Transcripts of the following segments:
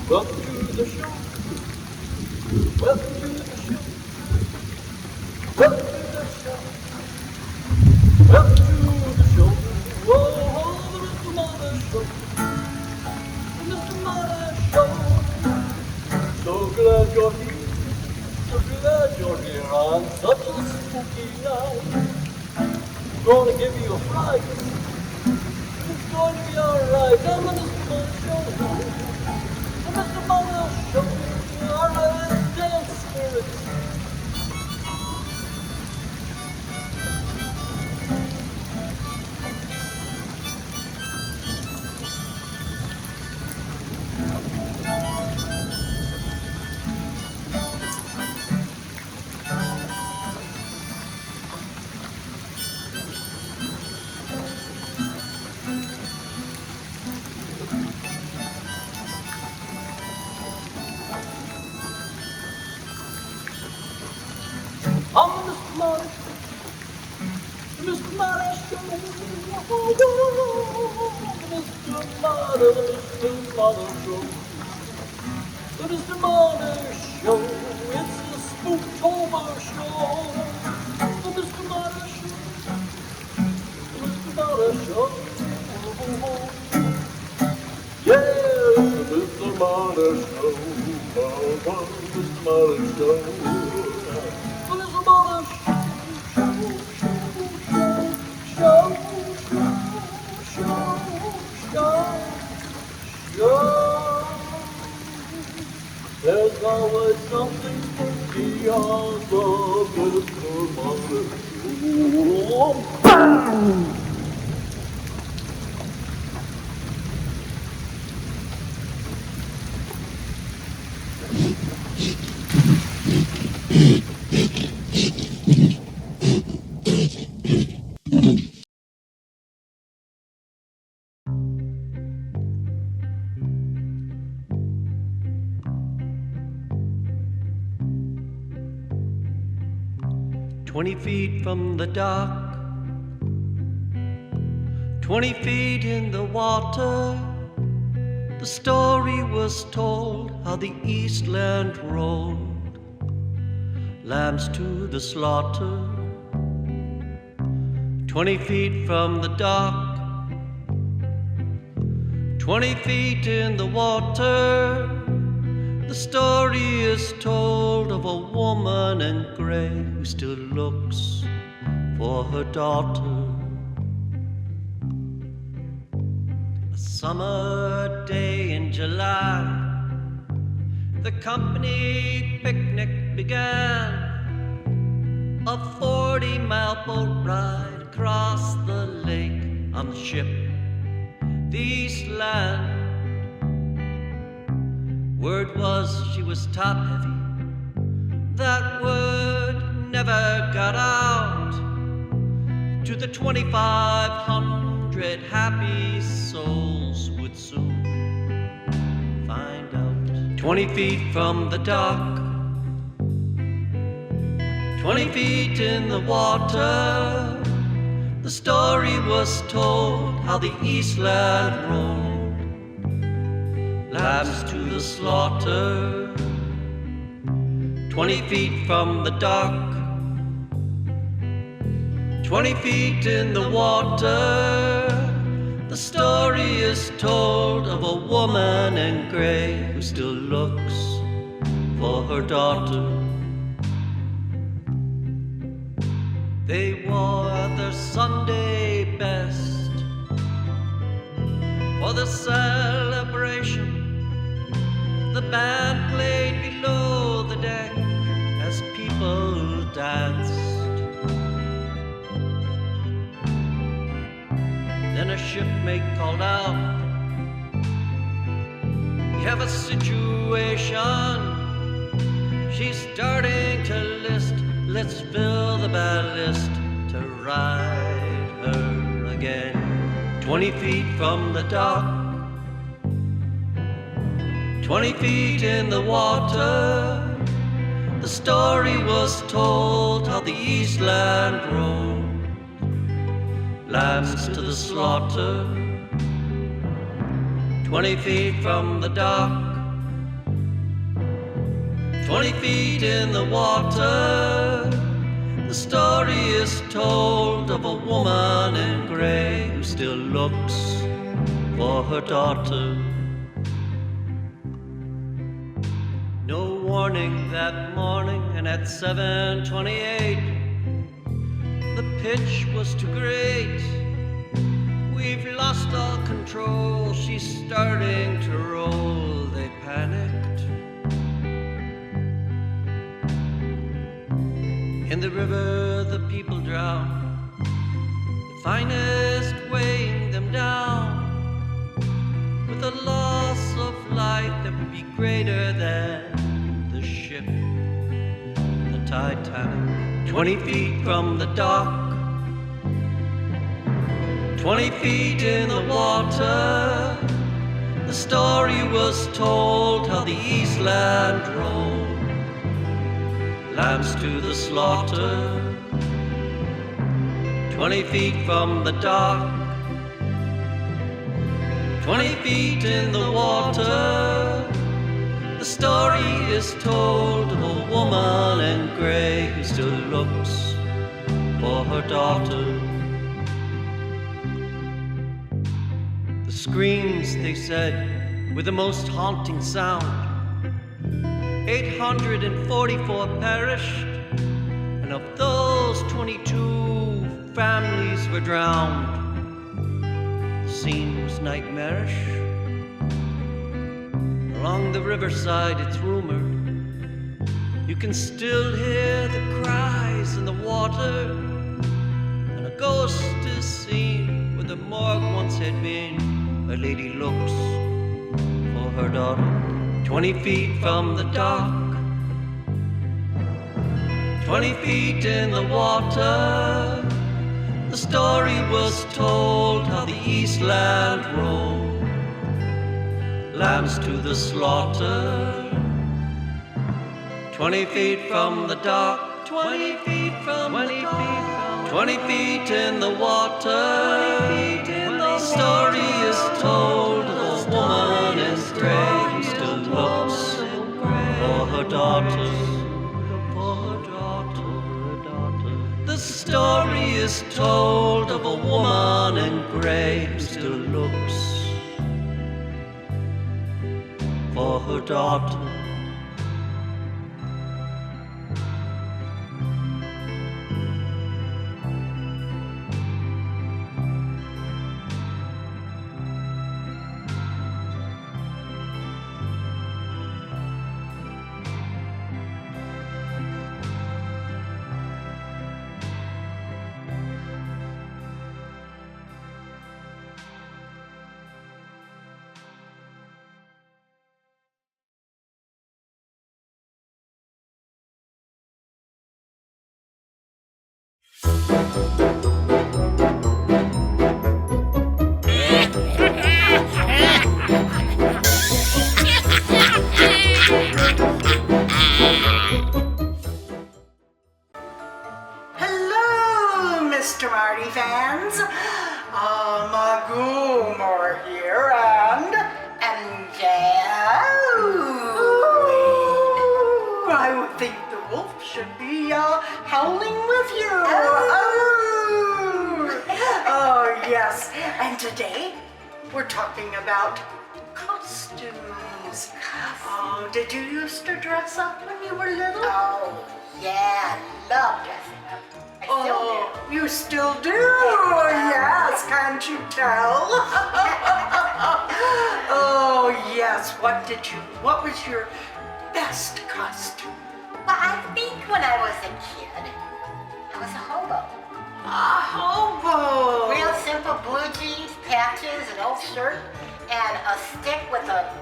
Welcome to the show. Welcome to the show. Welcome to the show. Welcome to the show. Oh, the Mr. Marty Show. The Mr. Marty Show. So glad you're here. So glad you're here on such a spooky night. I'm gonna give you a fright. It's going to be alright. I'm the Mr. Marty Show. Mr. Marty Show, alright, dance spirits. I'm Mr. Marty Show. Mr. Marty Show. Mr. Marty, Mr. Marty Show. The Mr. Marty Show. It's the Spooktober Show. The Mr. Marty Show. The Mr. Marty Show. Yeah, the Mr. Marty Show. Mr. Marty Show. There's always something spooky on the Mr. Marty Show. Bang! "20 feet from the dock, 20 feet in the water, the story was told how the Eastland rolled lambs to the slaughter. 20 feet from the dock, 20 feet in the water, the story is told of a woman in gray who still looks for her daughter. A summer day in July, the company picnic began. A 40-mile boat ride across the lake on the ship, the Eastland. Word was she was top-heavy. That word never got out to the 2,500 happy souls would soon find out. 20 feet from the dock, 20 feet in the water, the story was told how the Eastland rolled lambs to the slaughter. 20 feet from the dock, 20 feet in the water, the story is told of a woman in gray who still looks for her daughter. They wore their Sunday best for the celebration. The band played below the deck as people danced. Then a shipmate called out, "We have a situation. She's starting to list. Let's fill the ballast to ride her again. 20 feet from the dock, 20 feet in the water. The story was told how the Eastland rolled lambs to the slaughter. 20 feet from the dock, 20 feet in the water. The story is told of a woman in gray who still looks for her daughter. No warning that morning, and at 7:28 the pitch was too great. We've lost all control, she's starting to roll. They panicked. In the river the people drown, the finest weighing them down, with a loss of life that would be greater than the ship, the Titanic. 20 feet from the dock, 20 feet in the water. The story was told how the Eastland rolled lambs to the slaughter. 20 feet from the dock, 20 feet in the water. The story is told of a woman in gray who still looks for her daughter. The screams, they said, were the most haunting sound. 844 perished, and of those 22 families were drowned. The scene was nightmarish. Along the riverside, it's rumored, you can still hear the cries in the water, and a ghost is seen where the morgue once had been. A lady looks for her daughter. 20 feet from the dock, 20 feet in the water. The story was told how the Eastland rolled lambs to the slaughter. 20 feet from the dock, 20 feet from the dock, 20 feet in the water. The story is told of a woman in gray who still looks for her daughter. The story is told of a woman in gray who still looks for her daughter. Hello, Mr. Marty fans. Ma Gilmore here, and I would think the wolf should be howling with you. Oh, yes. And today we're talking about costumes. Oh, did you used to dress up when you were little? Oh, yeah, love dressing up. I still do. You still do? Yes, can't you tell? Oh, yes. What was your best costume? Well, I think when I was a kid, I was a hobo. A hobo. Real simple blue jeans, patches, an old shirt, and a stick with a,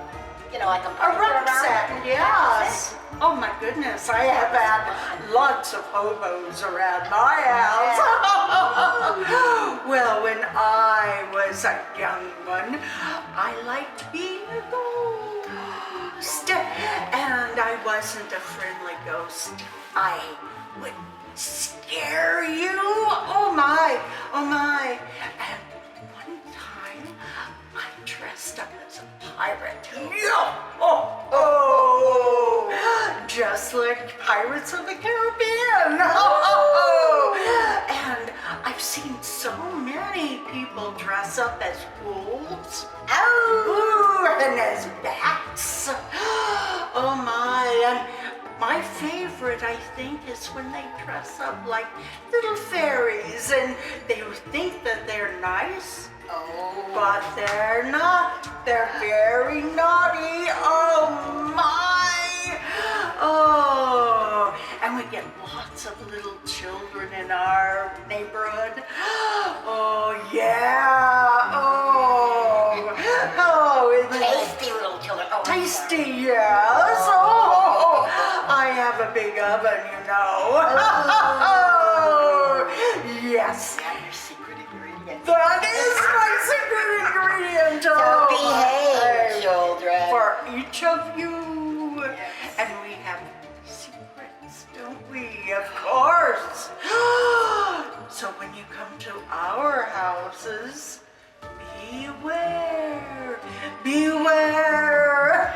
like a A rucksack, yes. Oh my goodness, I have had lots of hobos around my house. Well, when I was a young one, I liked being a ghost. And I wasn't a friendly ghost. I would scare you. Oh my, oh my. And one time, I dressed up as a pirate. Just like Pirates of the Caribbean. And I've seen so many people dress up as wolves. And as bats. Oh my. And my favorite, I think, is when they dress up like little fairies and they think that they're nice. But they're not. They're very naughty. Oh my. Oh, and we get lots of little children in our neighborhood. Oh yeah. Tasty little children. Oh, Tasty, yes. Oh, I have a big oven, you know. Yes. That's your secret ingredient. That is my secret ingredient. So behave, children. For each of you. And we have secrets, don't we? Of course. So when you come to our houses, beware. Beware.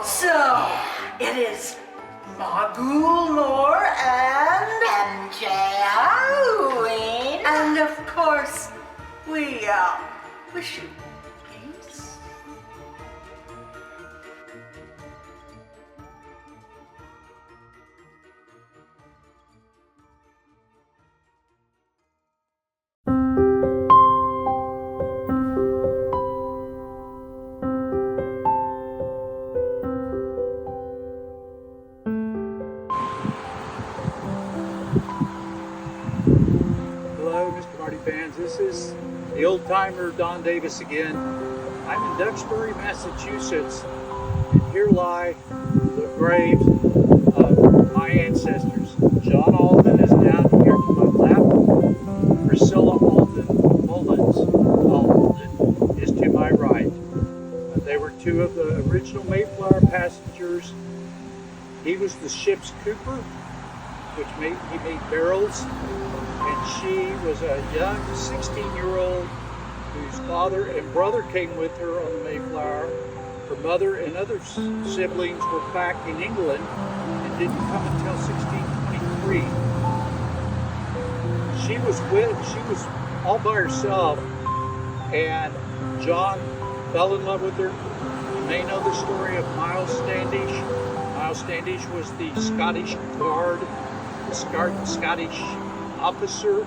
So it is Ma Gilmore and MJ Halloween. And of course, we wish you peace. Hello, Mr. Marty fans. This is the old timer Don Davis again. I'm in Duxbury, Massachusetts, and here lie the graves of my ancestors. John Alden is down here to my left. Priscilla Alden Mullins Alden is to my right. They were two of the original Mayflower passengers. He was the ship's cooper, which he made barrels. And she was a young 16-year-old whose father and brother came with her on the Mayflower. Her mother and other siblings were back in England and didn't come until 1623. She was all by herself, and John fell in love with her. You may know the story of Miles Standish. Miles Standish was the Scottish Guard, the Scottish officer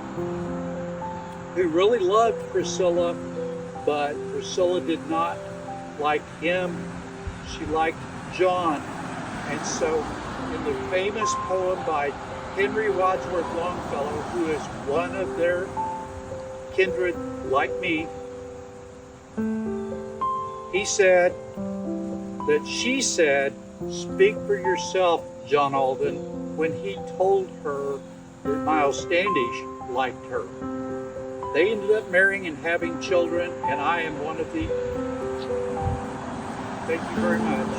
who really loved Priscilla, but Priscilla did not like him. She liked John. And so in the famous poem by Henry Wadsworth Longfellow, who is one of their kindred like me, he said that she said, "Speak for yourself, John Alden," when he told her that Miles Standish liked her. They ended up marrying and having children, and I am one of the... Thank you very much.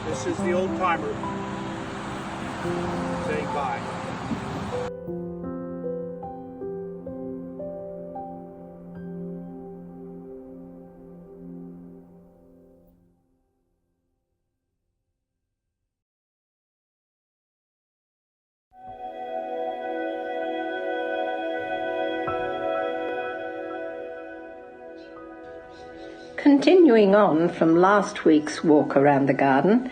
This is the old timer saying bye. Continuing on from last week's walk around the garden,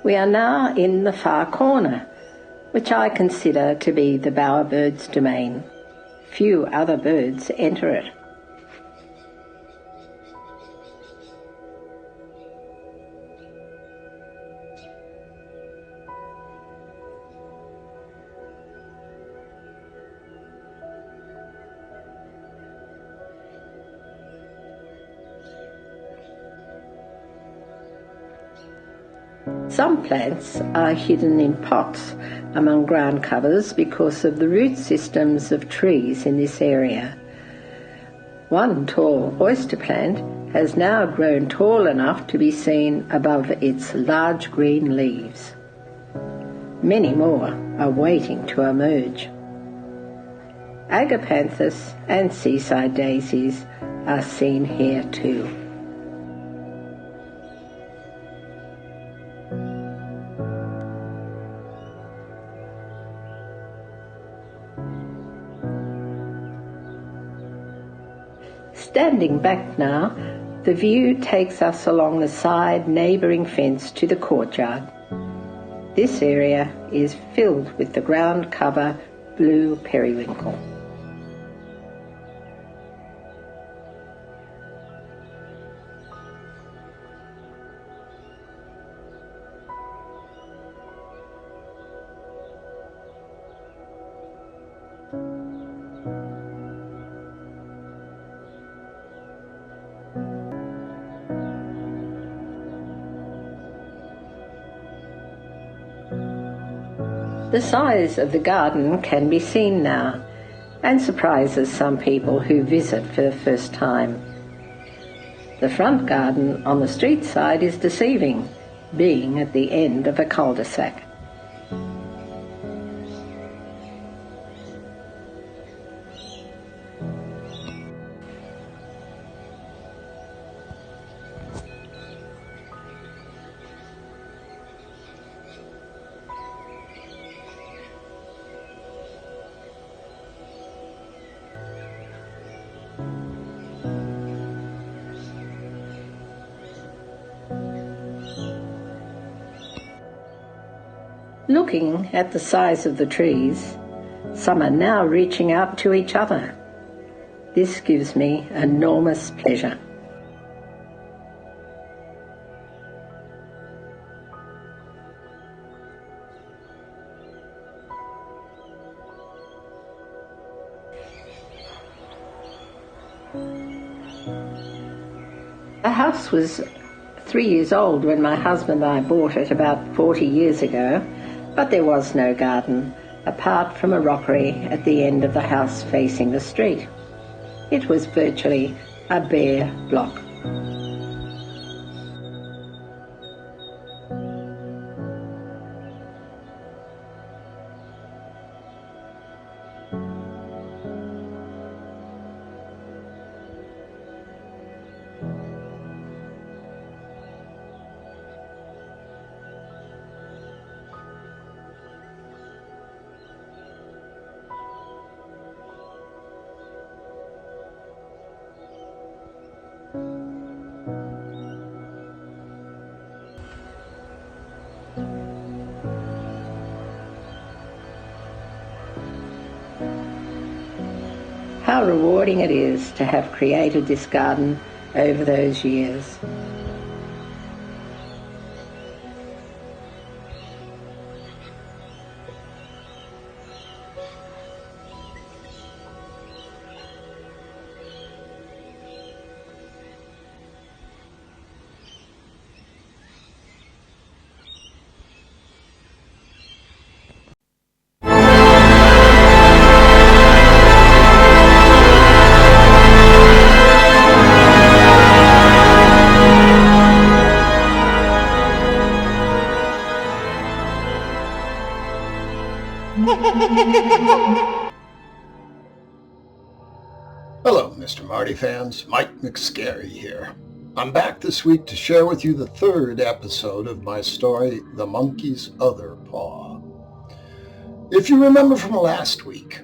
we are now in the far corner, which I consider to be the bowerbird's domain. Few other birds enter it. Some plants are hidden in pots among ground covers because of the root systems of trees in this area. One tall oyster plant has now grown tall enough to be seen above its large green leaves. Many more are waiting to emerge. Agapanthus and seaside daisies are seen here too. Standing back now, the view takes us along the side neighbouring fence to the courtyard. This area is filled with the ground cover blue periwinkle. The size of the garden can be seen now and surprises some people who visit for the first time. The front garden on the street side is deceiving, being at the end of a cul-de-sac. Looking at the size of the trees, some are now reaching out to each other. This gives me enormous pleasure. The house was 3 years old when my husband and I bought it about 40 years ago, but there was no garden, apart from a rockery at the end of the house facing the street. It was virtually a bare block. How rewarding it is to have created this garden over those years. Hello, Mr. Marty fans. Mike McScary here. I'm back this week to share with you the third episode of my story, The Monkey's Other Paw. If you remember from last week,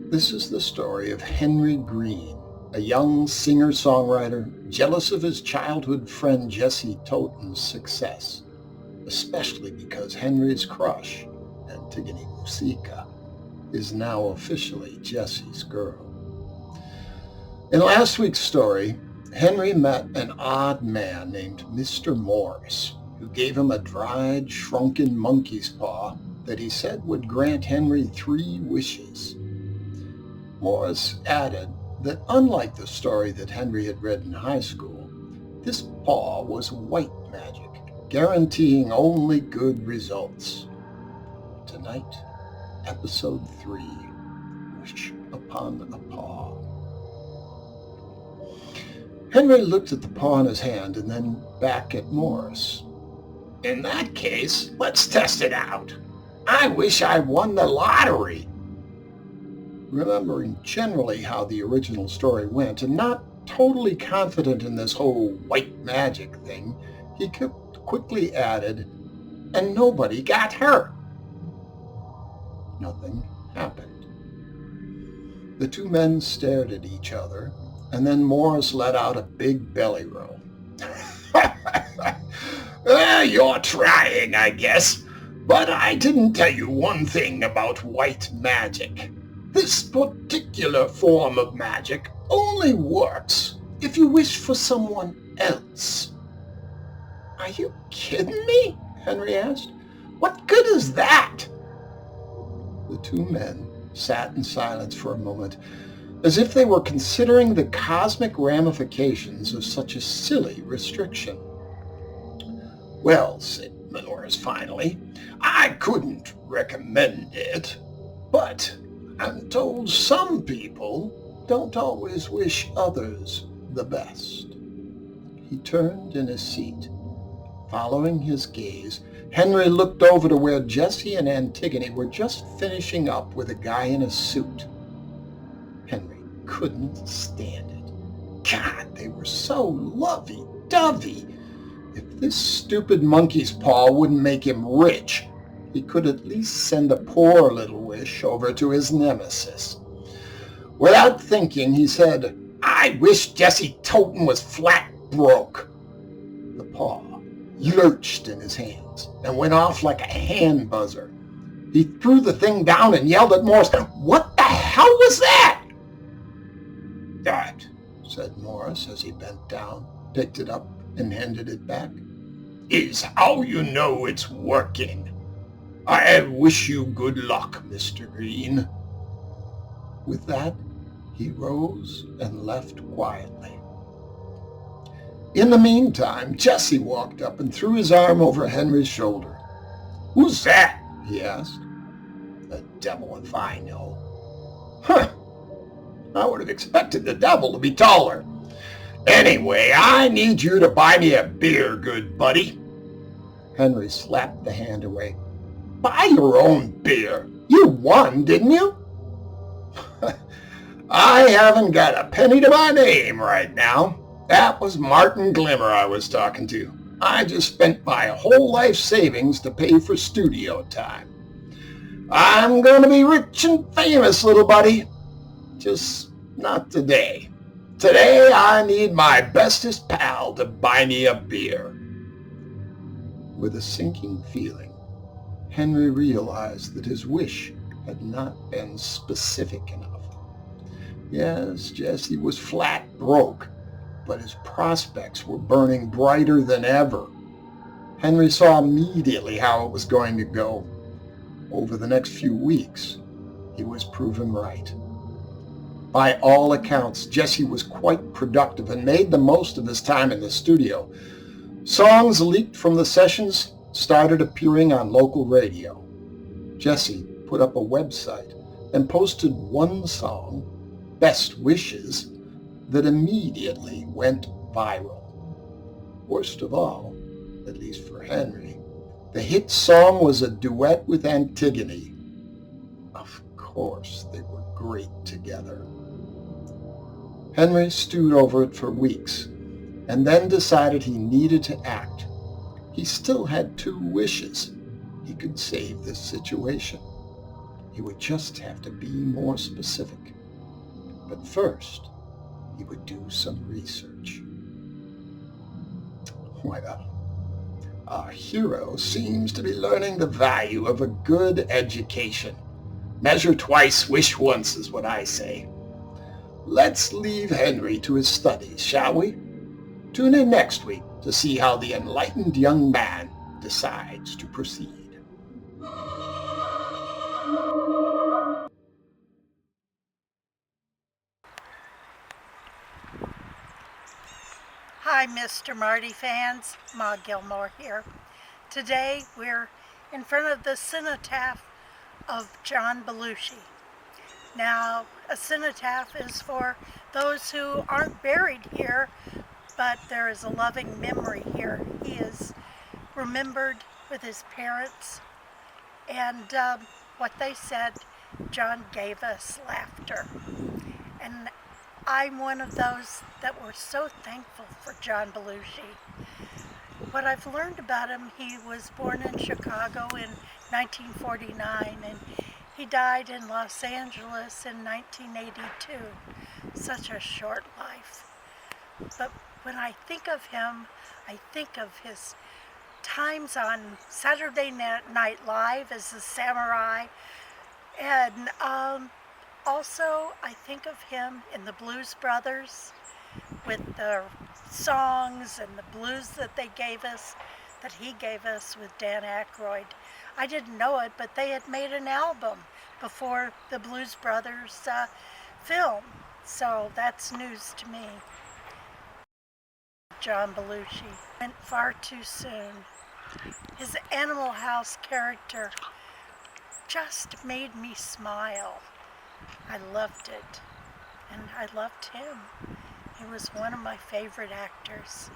this is the story of Henry Green, a young singer-songwriter jealous of his childhood friend Jessie Toten's success, especially because Henry's crush, Antigone Musica, is now officially Jessie's girl. In last week's story, Henry met an odd man named Mr. Morris, who gave him a dried, shrunken monkey's paw that he said would grant Henry 3 wishes. Morris added that unlike the story that Henry had read in high school, this paw was white magic, guaranteeing only good results. Tonight, Episode 3, Wish Upon a Paw. Henry looked at the paw in his hand and then back at Morris. In that case, let's test it out. I wish I won the lottery. Remembering generally how the original story went and not totally confident in this whole white magic thing, he quickly added, and nobody got hurt. Nothing happened. The two men stared at each other, and then Morris let out a big belly roll. Well, you're trying, I guess. But I didn't tell you one thing about white magic. This particular form of magic only works if you wish for someone else. Are you kidding me? Henry asked. What good is that? The two men sat in silence for a moment, as if they were considering the cosmic ramifications of such a silly restriction. Well, said Morris finally, I couldn't recommend it, but I'm told some people don't always wish others the best. He turned in his seat. Following his gaze, Henry looked over to where Jessie and Antigone were just finishing up with a guy in a suit. Henry couldn't stand it. God, they were so lovey-dovey. If this stupid monkey's paw wouldn't make him rich, he could at least send a poor little wish over to his nemesis. Without thinking, he said, I wish Jessie Toten was flat broke. The paw lurched in his hands and went off like a hand buzzer. He threw the thing down and yelled at Morris, What the hell was that? That, said Morris as he bent down, picked it up, and handed it back, is how you know it's working. I wish you good luck, Mr. Green. With that, he rose and left quietly. In the meantime, Jessie walked up and threw his arm over Henry's shoulder. Who's that? He asked. The devil if I know. Huh. I would have expected the devil to be taller. Anyway, I need you to buy me a beer, good buddy. Henry slapped the hand away. Buy your own beer. You won, didn't you? I haven't got a penny to my name right now. That was Martin Glimmer I was talking to. I just spent my whole life savings to pay for studio time. I'm going to be rich and famous, little buddy. Just not today. Today I need my bestest pal to buy me a beer. With a sinking feeling, Henry realized that his wish had not been specific enough. Yes, Jessie was flat broke, but his prospects were burning brighter than ever. Henry saw immediately how it was going to go. Over the next few weeks, he was proven right. By all accounts, Jessie was quite productive and made the most of his time in the studio. Songs leaked from the sessions started appearing on local radio. Jessie put up a website and posted one song, Best Wishes, that immediately went viral. Worst of all, at least for Henry, the hit song was a duet with Antigone. Of course, they were great together. Henry stewed over it for weeks, and then decided he needed to act. He still had 2 wishes. He could save this situation. He would just have to be more specific. But first, he would do some research. Well, our hero seems to be learning the value of a good education. Measure twice, wish once is what I say. Let's leave Henry to his studies, shall we? Tune in next week to see how the enlightened young man decides to proceed. Hi, Mr. Marty fans. Ma Gilmore here. Today we're in front of the cenotaph of John Belushi. Now, a cenotaph is for those who aren't buried here, but there is a loving memory here. He is remembered with his parents, and what they said, John gave us laughter. And I'm one of those that were so thankful for John Belushi. What I've learned about him, he was born in Chicago in 1949, and he died in Los Angeles in 1982. Such a short life. But when I think of him, I think of his times on Saturday Night Live as a samurai, and also I think of him in the Blues Brothers with the songs and the blues that they gave us, that he gave us with Dan Aykroyd. I didn't know it, but they had made an album before the Blues Brothers film, so that's news to me. John Belushi went far too soon. His Animal House character just made me smile. I loved it, and I loved him. He was one of my favorite actors.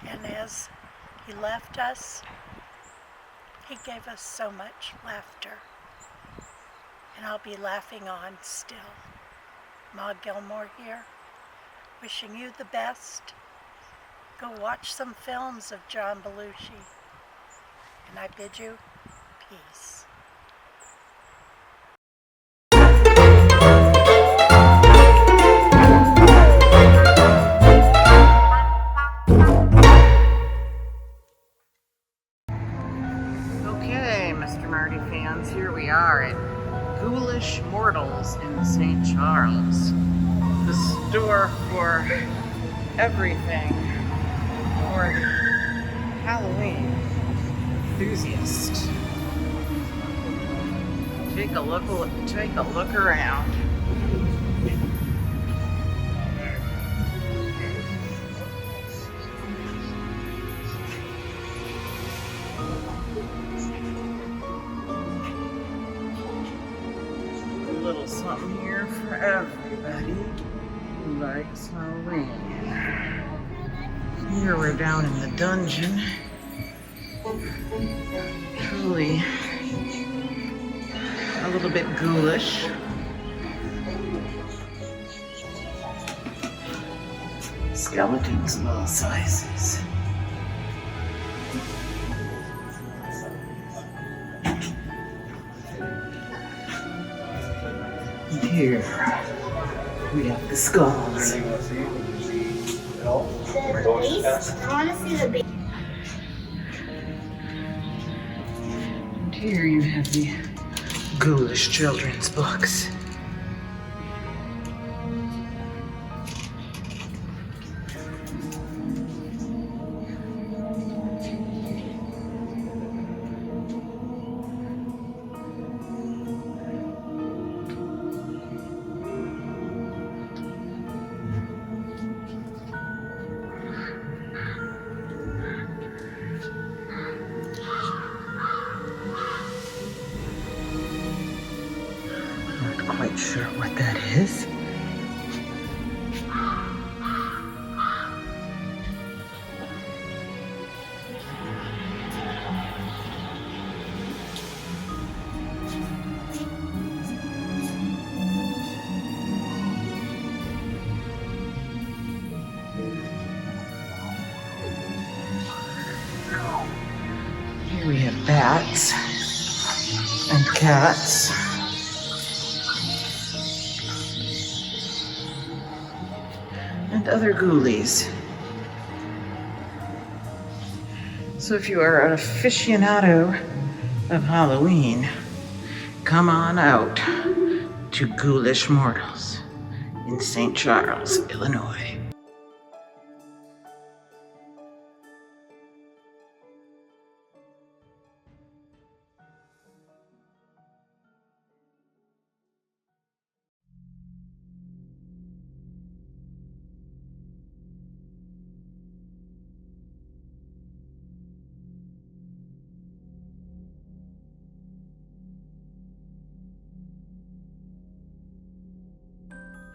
And as he left us, he gave us so much laughter. And I'll be laughing on still. Ma Gilmore here, wishing you the best. Go watch some films of John Belushi. And I bid you peace. Okay, Mr. Marty fans, here we are at Ghoulish Mortals in St. Charles. The store for everything for the Halloween enthusiast. Take a look around. A little something here for everybody who likes Halloween. Here we're down in the dungeon. Truly a little bit ghoulish. Skeletons of all sizes. And here we have the skulls. The base? I want to see the base. And here you have the ghoulish children's books. Not quite sure what that is. Here we have bats and cats. And other ghoulies. So if you are an aficionado of Halloween, come on out to Ghoulish Mortals in St. Charles, Illinois.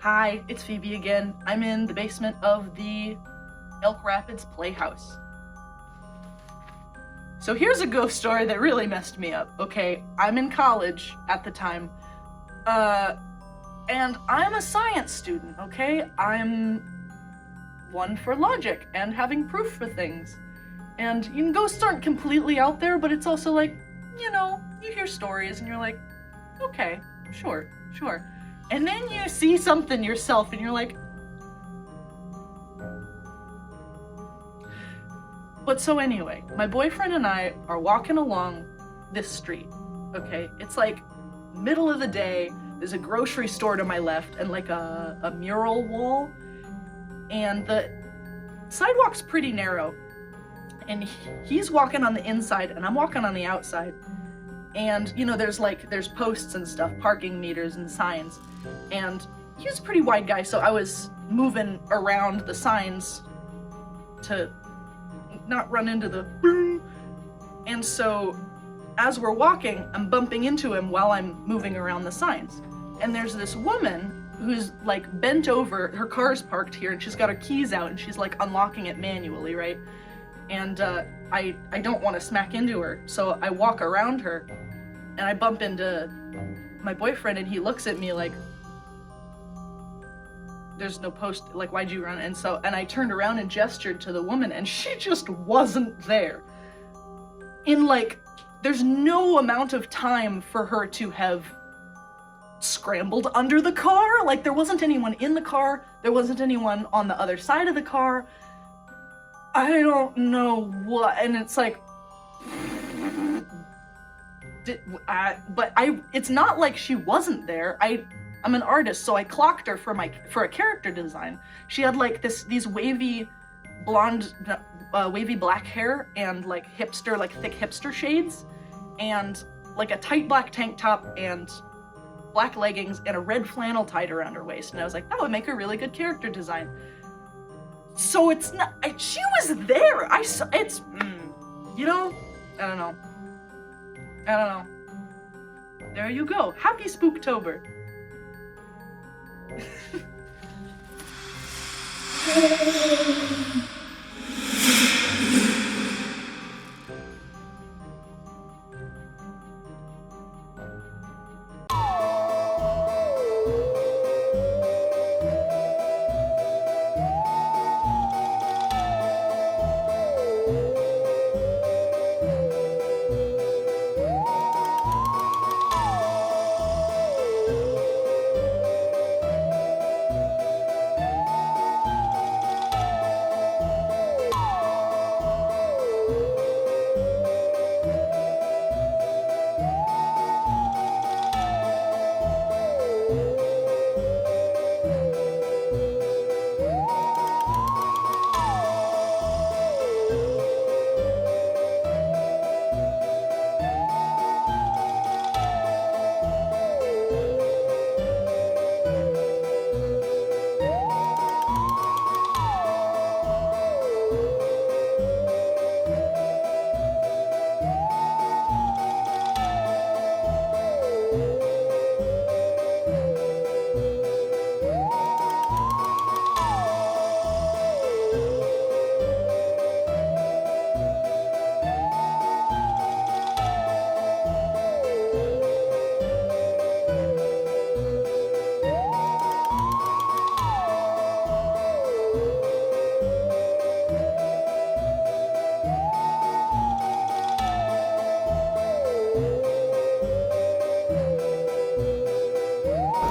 Hi, it's Phoebe again. I'm in the basement of the Elk Rapids Playhouse. So here's a ghost story that really messed me up, okay? I'm in college at the time, and I'm a science student, okay? I'm one for logic and having proof for things. And ghosts aren't completely out there, but it's also like, you hear stories and you're like, okay, sure. And then you see something yourself and you're like, but so anyway, my boyfriend and I are walking along this street, okay? It's like middle of the day, there's a grocery store to my left and like a mural wall, and the sidewalk's pretty narrow, and he's walking on the inside and I'm walking on the outside. And there's posts and stuff, parking meters and signs, and he's a pretty wide guy, so I was moving around the signs to not run into the boom. And so as we're walking, I'm bumping into him while I'm moving around the signs. And there's this woman who's like bent over, her car's parked here and she's got her keys out and she's like unlocking it manually, right? And I don't want to smack into her, so I walk around her and I bump into my boyfriend and he looks at me like, there's no post, like, why'd you run? And I turned around and gestured to the woman and she just wasn't there. There's no amount of time for her to have scrambled under the car. Like, there wasn't anyone in the car. There wasn't anyone on the other side of the car. I don't know what, and it's like, it's not like she wasn't there. I'm an artist, so I clocked her for a character design. She had like these wavy blonde, wavy black hair and like thick hipster shades, and like a tight black tank top and black leggings and a red flannel tied around her waist. And I was like, that would make a really good character design. So it's not, she was there. I don't know. There you go. Happy Spooktober.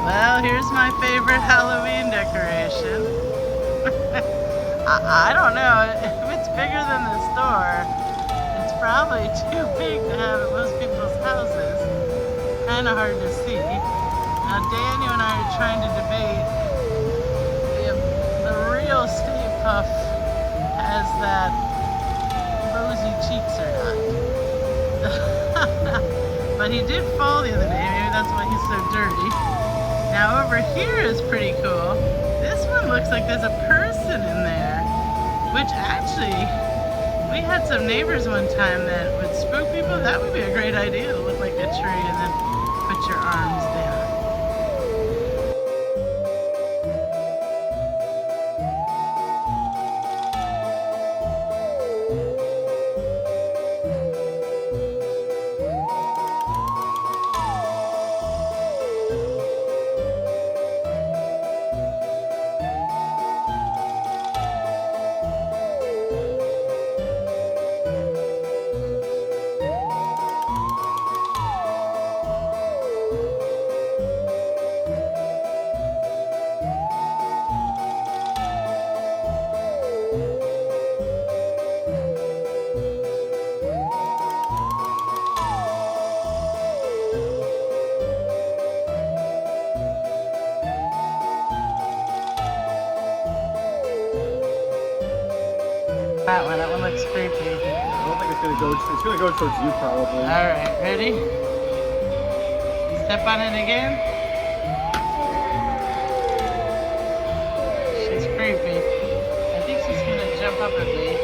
Well, here's my favorite Halloween decoration. I don't know, if it's bigger than the store, it's probably too big to have at most people's houses. Kind of hard to see. Now Daniel and I are trying to debate if the real Stay Puft has that rosy cheeks or not. But he did fall the other day, maybe that's why he's so dirty. Now over here is pretty cool. This one looks like there's a person in there, which actually, we had some neighbors one time that would spook people. That would be a great idea, to look like a tree and then put your arms down. looks creepy. I don't think it's gonna go towards you probably. Alright, ready? Step on it again. She's creepy. I think she's gonna jump up at me.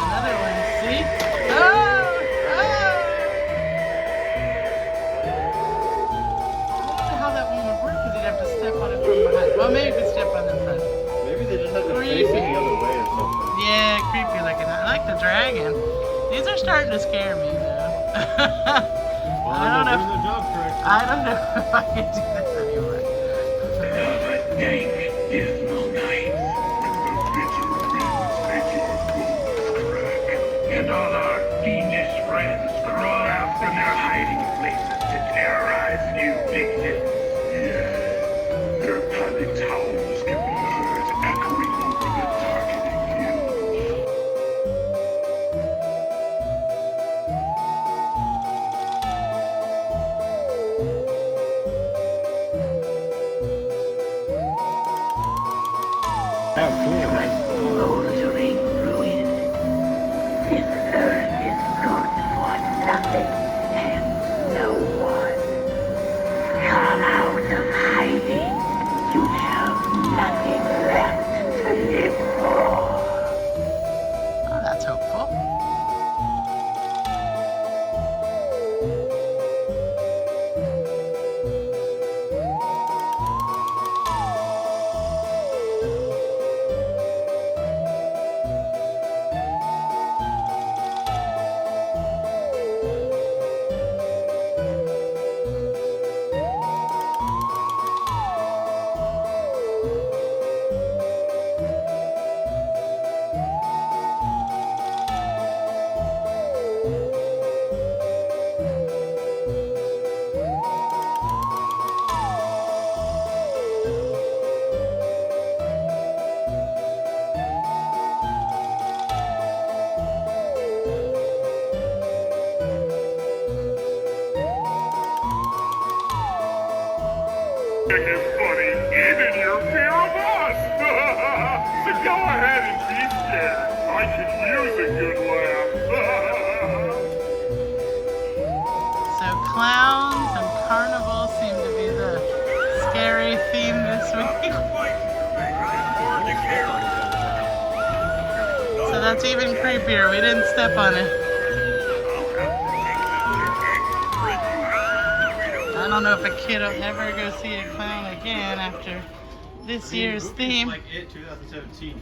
Another one, see? Oh! Oh! I don't know how that one would work because you'd have to step on it from behind. Well, maybe you could step on the front. Maybe they just have to face it the other way or something. Yeah, creepy looking. I like the dragon. These are starting to scare me though. Well, I don't know. doing the job correctly. I don't know if I can do this anymore. Another dank, dismal night when the bitter winds make your bones crack. And all our fiendish friends crawl out from their hiding places to terrorize new victims. Yeah, their panicked howls can be heard echoing over the darkening hills. Smoldering ruin. This earth is good for nothing and no one. Come out of hiding. You have nothing left to live for. Oh, that's hopeful. It's funny, even your fear of us! So go ahead and be scared. I could use a good laugh. So clowns and carnivals seem to be the scary theme this week. So that's even creepier. We didn't step on it. I don't know if a kid will ever go see a clown again after this year's theme. Like It 2017.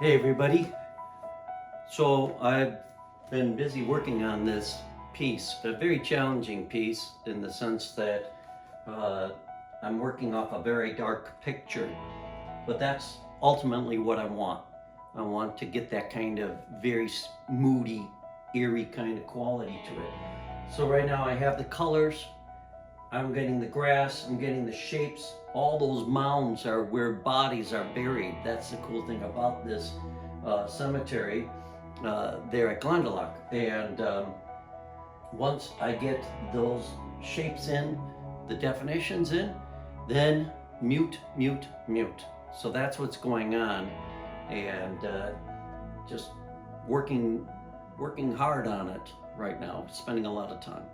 Hey everybody. So I've been busy working on this piece, a very challenging piece in the sense that I'm working off a very dark picture, but that's ultimately what I want. I want to get that kind of very moody, eerie kind of quality to it. So right now I have the colors, I'm getting the grass, I'm getting the shapes. All those mounds are where bodies are buried. That's the cool thing about this cemetery there at Glendalough. And once I get those shapes in, the definitions in, then mute, mute, mute. So that's what's going on, and just working hard on it right now, spending a lot of time.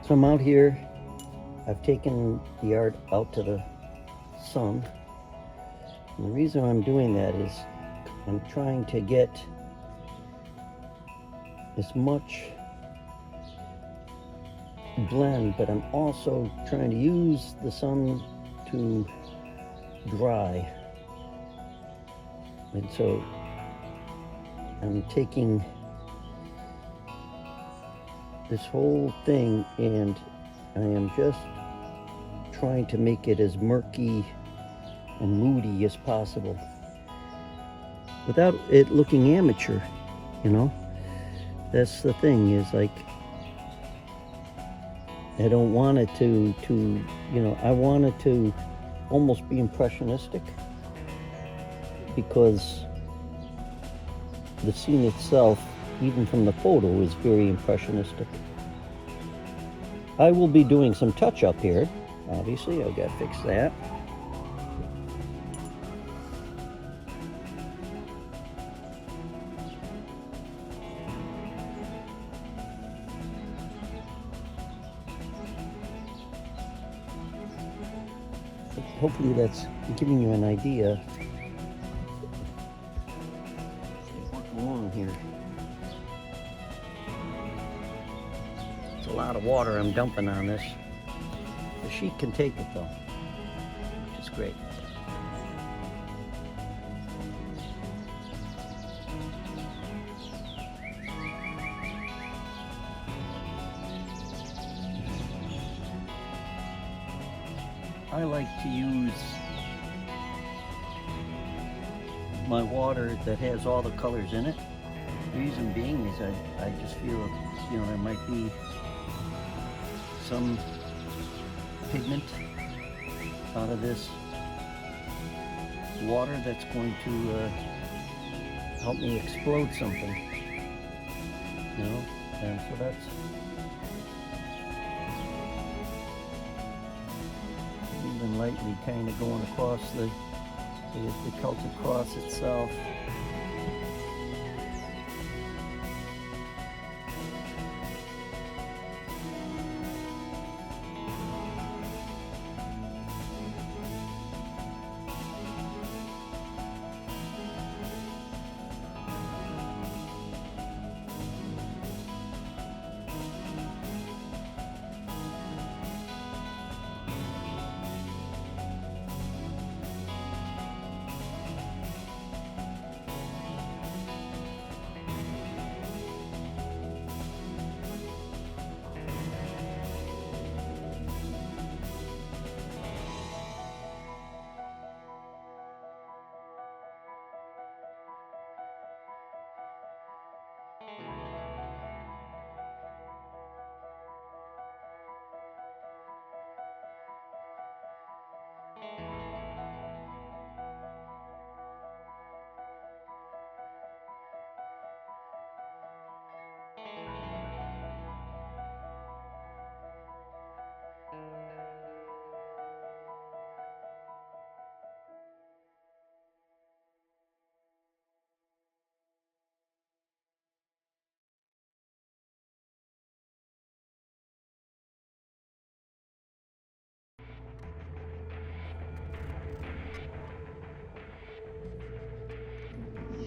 So I'm out here. I've taken the art out to the sun. And the reason I'm doing that is I'm trying to get as much blend, but I'm also trying to use the sun to dry. And so I'm taking this whole thing and I am just trying to make it as murky and moody as possible without it looking amateur, you know? That's the thing, is like, I don't want it to you know, I want it to almost be impressionistic, because the scene itself, even from the photo, is very impressionistic. I will be doing some touch-up here. Obviously, I've got to fix that. Hopefully that's giving you an idea. Work along here. It's a lot of water I'm dumping on this. The sheet can take it though, which is great. I like to use my water that has all the colors in it. The reason being is I just feel, you know, there might be some pigment out of this water that's going to help me explode something, you know, and so that's even lightly kind of going across the Celtic cross itself.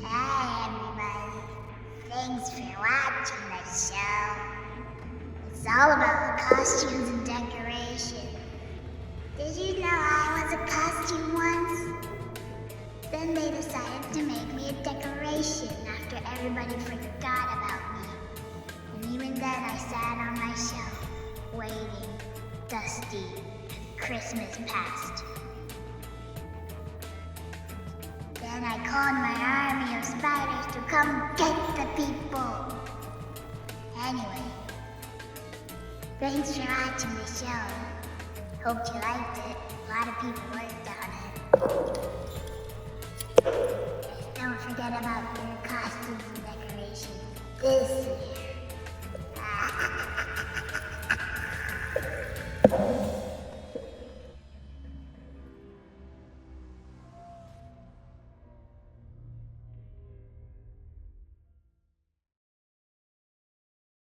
Hi everybody, thanks for watching the show. It's all about costumes and decoration. Did you know I was a costume once? Then they decided to make me a decoration after everybody forgot about me. And even then I sat on my shelf, waiting, dusty, Christmas past. Then I called my army of spiders to come get the people. Anyway, thanks for watching the show. Hope you liked it. A lot of people worked on it. Don't forget about your costumes and decorations this year.